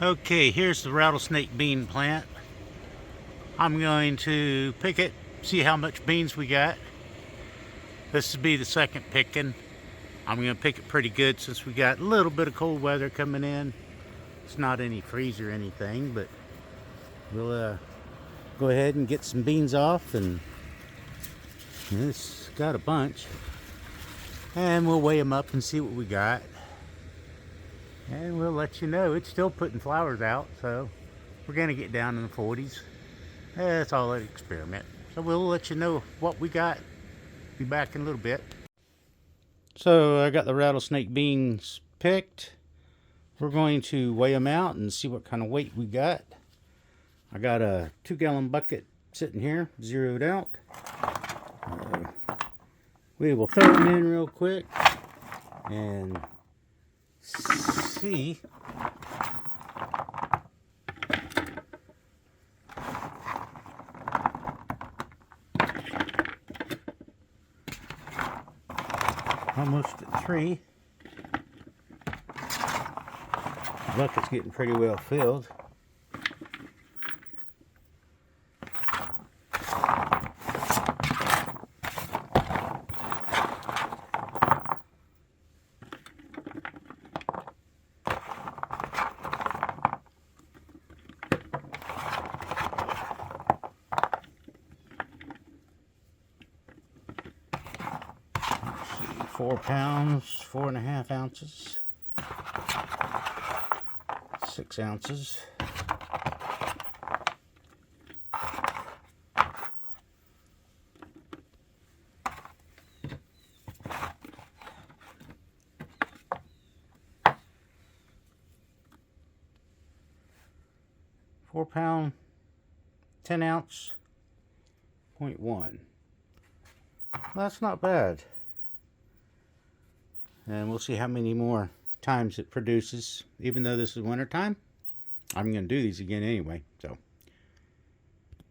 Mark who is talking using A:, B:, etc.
A: Okay, here's the rattlesnake bean plant. I'm going to pick it, see how much beans we got. This will be the second picking. I'm going to pick it pretty good since we got a little bit of cold weather coming in. It's not any freeze or anything, but we'll go ahead and get some beans off. And this got a bunch. And we'll weigh them up and see what we got. And we'll let you know. It's still putting flowers out, so we're going to get down in the 40s. That's all an experiment. So we'll let you know what we got. Be back in a little bit. So I got the rattlesnake beans picked. We're going to weigh them out and see what kind of weight we got. I got a 2-gallon bucket sitting here, zeroed out. We will throw them in real quick and see almost at 3. The bucket's getting pretty well filled. Let's see, 4 pounds, 4.5 ounces, 6 ounces. £4, 10 ounce, 0.1. Well, that's not bad. And we'll see how many more times it produces. Even though this is winter time, I'm going to do these again anyway. So